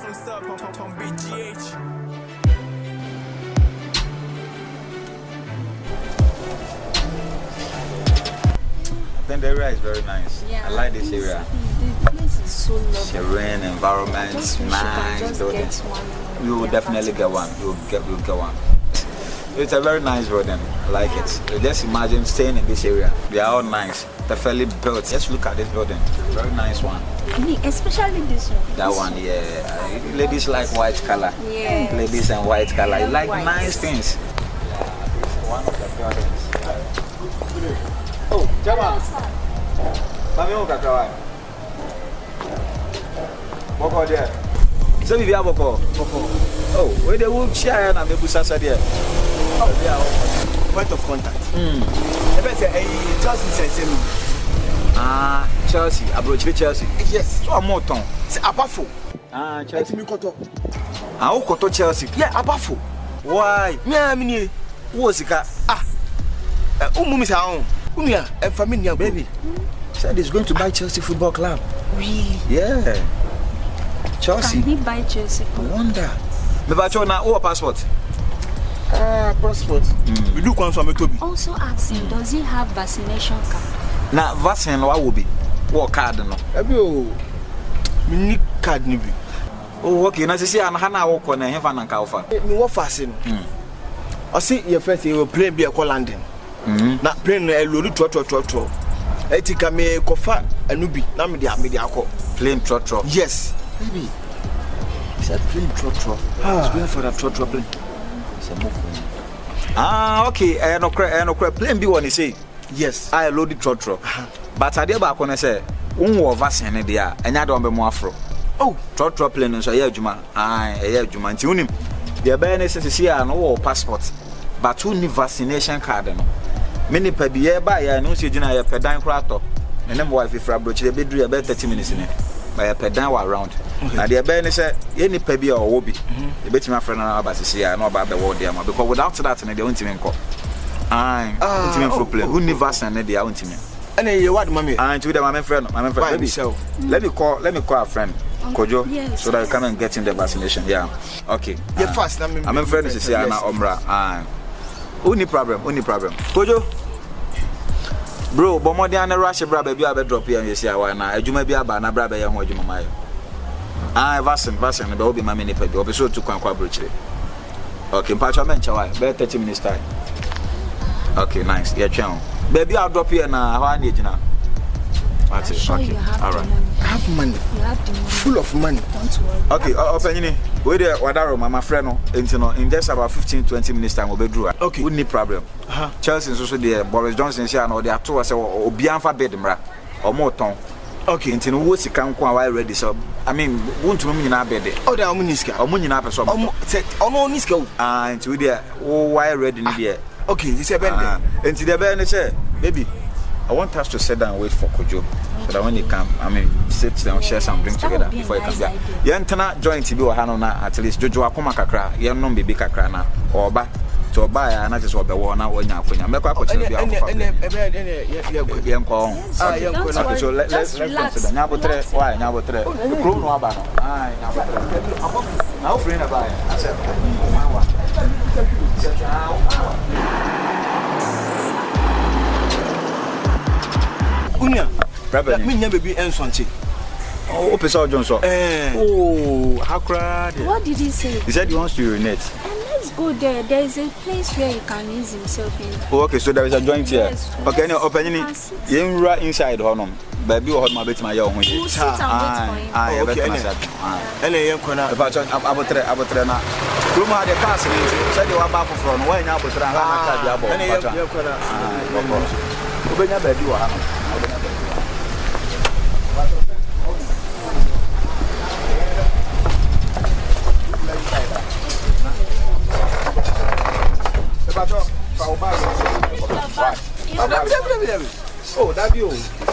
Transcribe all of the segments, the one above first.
Then the area is very nice. Yeah, I like this area. The place is so lovely. Serene environment, nice building. You will definitely get one. You'll get one. It's a very nice building. I like it. So just imagine staying in this area. They are all nice. They're fairly built. Just look at this building. Very nice one. Especially this one. That one, yeah. Ladies like white color. Yeah. Ladies and white color. You like white. nice things. Yeah, this is one of the buildings. Oh, Jama. Mami, what kakra? Boko there. So we have Boko. Oh, where they will share na me busasa there. Point of contact. Chelsea sent Chelsea. Abroad Chelsea. Yes. So I'm more ton. C'est Abafo. Chelsea. Koto Chelsea. Yeah, Abafo. Why? Me. What's it? Umumi sa on. Umia, a familiar baby. Said he's going to buy Chelsea Football Club. Really? Yeah. Chelsea. Can he buy Chelsea? I wonder. Me ba cho na o passport. Passport. We do come from Toby. Also ask him, does he have vaccination card? Na vaccine wa wo bi. What card no? Abi o. Me ni card ni bi. Oh, okay. Na sisi an ha na wo ko na he fa na nka wo fa. Me wo fa se no. I see your first you plane be call London. Na plane na lori tro. Etika me kofa anubi na me dia akọ. Plane tro. Yes. Baby. He said plane tro. He's going for that tro plane. Okay. No plane be one say. Yes. I loaded tro. But I dey ba ko na say unwo vaccine dey a enya de on be mo afro. Oh, tro plane so ya adwuma. Ya adwuma nti unim. The be na say a no wo passport. But who need vaccination card no. Many per the year by ya no say gina ya pedan krato. And them wife if abroach dey be do about 30 minutes in by a pedan around. Na the be na say any per be or wobi. E beti my friend na about say ya no about the world there because without that they won't even come. Won't even for play. Who need vaccine dey won't even. And you what mommy? To the my friend baby. Let me call a friend. Kojo, yes, so that you come and get in the vaccination. Yeah. Okay. Yeah, fast. I'm a friend is say na omra. Only problem. Kojo. Bro, but more than a rush bra baby I drop here and you say why na adwuma bi aba na bra be ye ho adwuma mai. Vaccine be obi ma me ni pedi. Obi so to kwankwa brochire. Okay, mpacho mencha why? Be 30 minutes time. Okay, nice. Yeah, channel. Baby I'll drop here na how na ejina. Okay. All right. I have money. You have the money. Full of money. Don't worry. Okay, opening we there wadaro my friend no in just about 15-20 minutes time we do. Okay. We need problem. Chelsea so there Boris Johnson say na they are to say obi anfa bed mra or more ton. Okay, intino wo sika nko a ready so I mean won't me nyina bed. Oh there omuniska. Omunyina person. Ono niska. Into we there why ready ni there. Okay, you say bed. Into the bed say baby I want us to sit down and wait for Kojo so that when he come, sit down, share some drink together before he comes back. Yentana joint to be or Hanona at least Jojo Akuma Kakra, Yanon baby Kakrana, or ba to buy an artist or the one now when you're make up so let's consider Nabotre, why Nabotre, the crew no abano. Now, friend about I said, Unya, me never be ensonche. Oh, Pessoal Johnson. Oh, how crowded. What did he say? He said he wants to urinate. And let's go there. There is a place where he can use himself in. Oh, okay, so there is a joint here. Yes, okay, no, open it. You right inside, honor. Baby, hold my bit, my young. We'll sit and wait for him. Okay, Abutrena. Ruma had a castle. Said you were back from when Abutrena had a Oh, that you.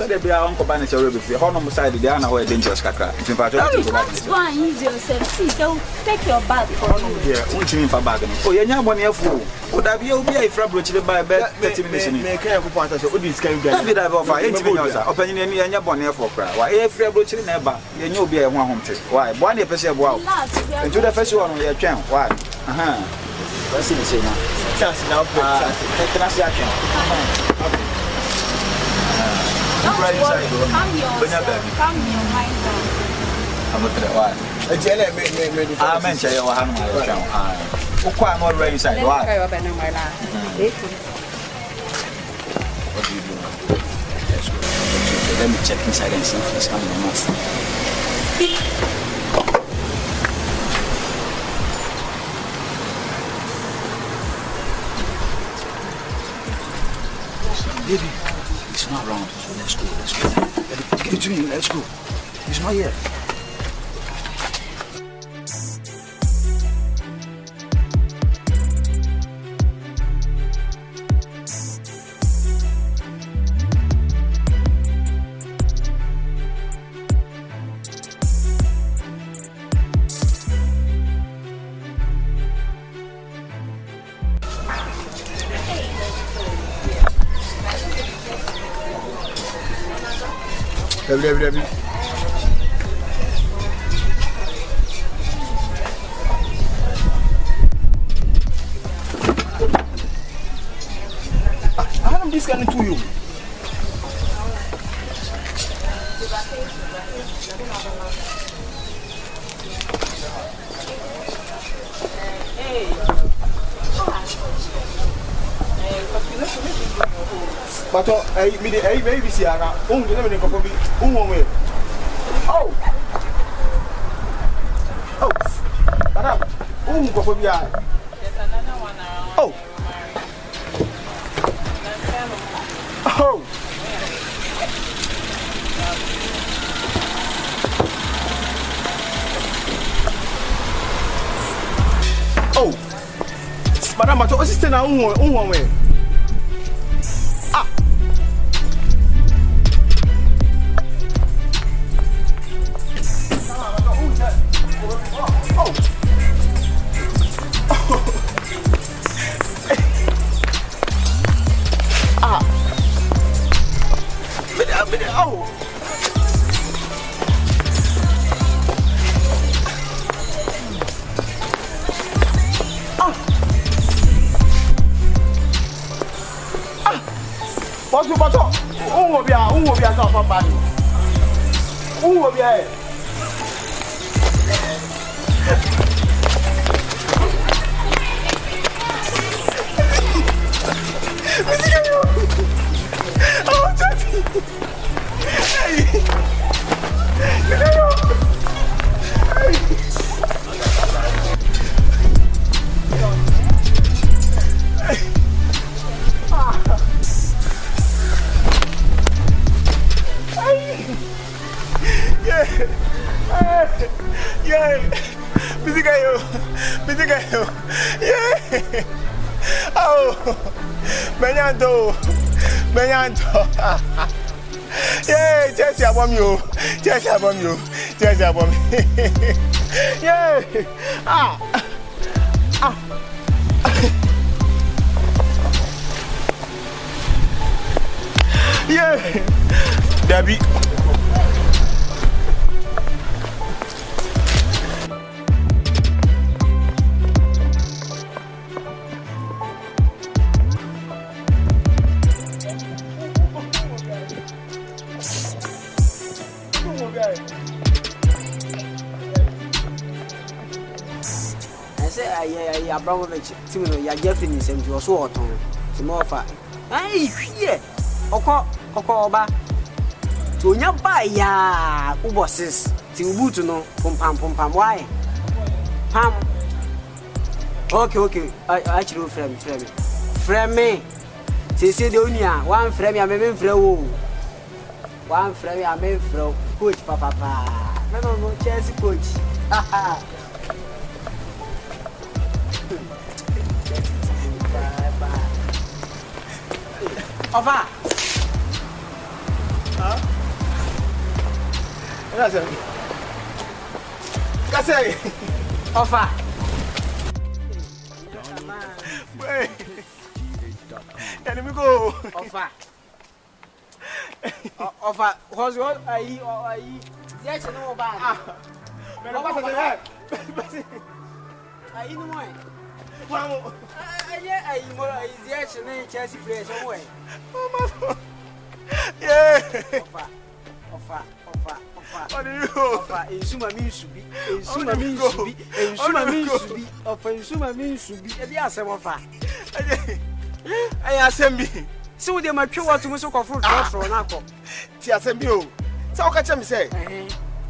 Said be our uncle Banner before. Honor side, the Anna were dangerous kakra. In fact, you can't go and use yourself. See, they'll take your bag for you. Yeah, won't you mean for bagging? Oh, you're not one year fool. Would I be a frabroach by bed 30 minutes? Make a point of this can get a bit of offer. 80 minutes. Opening any and your bonnet for cry. Why, if frabroach in never, you know, be a one home trip. Why, 1 year per se, wow. And to the first one on your channel. Why? Let's see the same now. Chance now. Can I see a can? Come your mind down. I'm looking at why. A jelly made I mentioned you were having my channel. Quite more rain inside. Why? What do you do? Let's go. Let me check inside and see if it's coming or not. Baby, it's not around. So let's go. Give it to me. Let's go. He's not here. Every. I'm this kind to you. But maybe see, I won't get any copy. Oh, but oh, oh, oh, madam, but what's this now? Way. Who will be a top body? Who will be a Menyanto. Yeah, just abom you. Yeah. Yeah. Debbie. Abramovich, Timothy, ya Jeffrey, sent you a sword on Timofa. Hey, here, Okoba. So, ya buy ya, Ubosses, Timbutuno, Pum, why? Pam. Okay, I actually frame me. Say the only one frame, I may throw. One frame, I may throw. Coach, papa. No, Chelsea coach. Haha. Ova. Huh? Kase. Offer. Can we go? Offer. Offer. What's what? Yes, no bad. Me no pasa nada. Aí não é. Vamos. Aí mora yes, nem Chelsea player somewhere. Yeah. Offer. What do you? Offer. Insuma mean subi. Insuma mean subi. Insuma mean subi. Offer insuma mean subi. E dia asem offer. Ai asem bi. Se wo de ma twe what mo so kofo trofro na akọ. Ti asem bi o. Sa o ka chem say.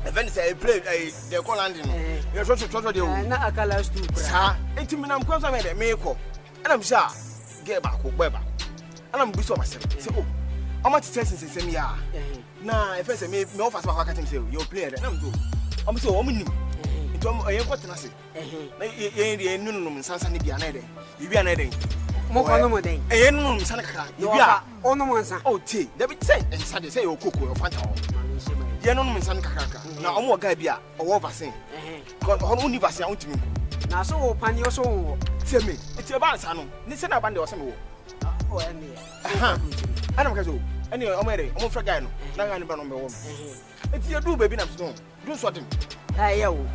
Even say play the call landing. You try to dey o. Na akala stu kra. Sa, enti me nam kwanza me de me ko. Ana me sha get back ko gbe ba. Ana me bi so masem. Say o. Omo tete sensem ya. Na e first me offer some ka chem say you play there. Na me do. Omo say omo nim. Enti omo yen ko tena se. Na yen nunu nsansa ne bia na de. Bia na de. Mo kono mo den. Yen nunu nsansa kaka. Bia. Ono mo nsa. Oh ti, there be say nsa de say you koko you fanta o. Yen nunu nsansa kaka. Na omo ga bia owo vaccine. Ko hono ni vaccine ontimi. Na so wo pani so wo. Tie me. Eti ba nsa no. Ni se na ba de o se me wo. O ene. Ana mka so. Ene omo ere, omo fra guy no. Na ga ni ba no me wo. Eti edu baby na so. Du so dem. Aye wo.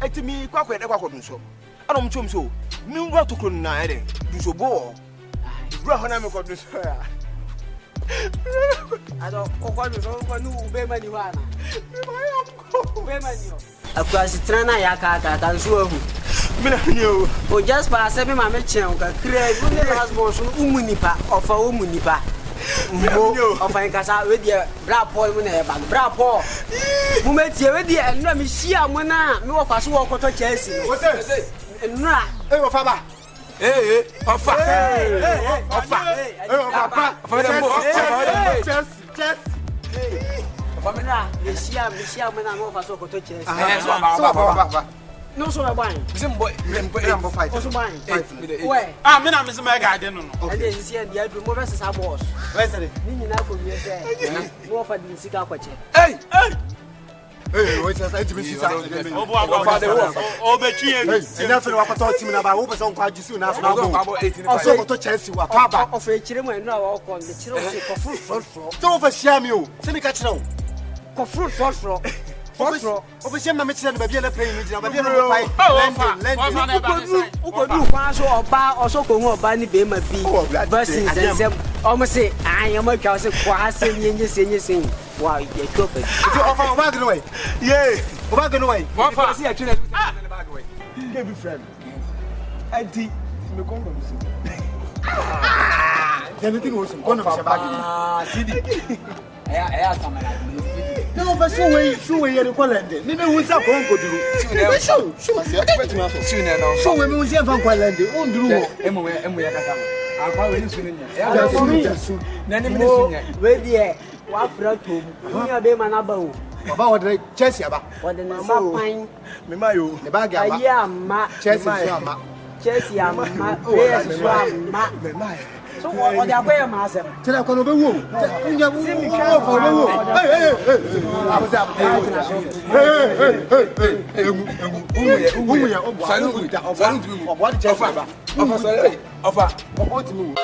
Eti mi kwakwa de kwakwa du so. Ana mo chom so. Mi wa to kro na ere. Du so bo. Bro hona me ko du so ya. Ado kokwa du so ko nu ube mani wa na. Ube mani o. Akwasi trana ya ka nso ahu. Mina ni o. O just pa se be ma me chen ka kre you ne last born so umunipa ofa umunipa. Mbo ofa nkasa we die bra Paul mu na e ba bra Paul. Mu metie we die enra me hia mu na me wo fa so wo koto Chelsea. Wo se enra wo fa ba. Ofa. Ofa. Chelsea. Famina, me hia mu na me wo fa so koto Chelsea. Ba. No so e ban. Rembo fight. O so ban. Where? Me na me se my garden no. And then you see and the mo versus our boss. Where's it? Ni nyina ko wie say. Mo fa din sika kwache. Hey, wait a second, me see something. O be twi e. Enough for what team na ba, wo person kwa jisu na na bo. Also go to Chelsea wa pa ba. Of e chire mo enu a wo kon, de chire o se ko fruit. So for share me o. Se me ka chire o. Ko fruit. Official na me chire na ba bia na pay me jina ba bia na pai. Lending. Ukodu kwa so oba oso ko hu oba ni be ma bi. Versus nsem. Omo se anyama twa se kwa se nyenye senye. Wow, you go back. It's over bag no way. Yeah. Bag no way. Wafa. See actually bag way. Give me friend. Auntie, me come from see. Anything was come from bag. CD. Eh sama na. No, but so we here ko lende. Ni me wunsa ko nko duru. So we me wunsa fa ko lende. On duru wo. Emu ya kasa. Akwa we ni sunu nya. Na ni me sunu nya. We die wa fra tom. Nya be ma na ba o. Baba wo Chelsea aba. Wo de na sapan. Me mayo. Ne bag aba. Ayi ama. Chelsea so ama. Chelsea ama. Yes so ama. Me mayo. So what they are going to say? Tell you kono be wo. Nya wo for be wo. Hey. Emu. Salu. Obo di Chelsea aba. Ofa sorry. Ofa. Obo ti mu.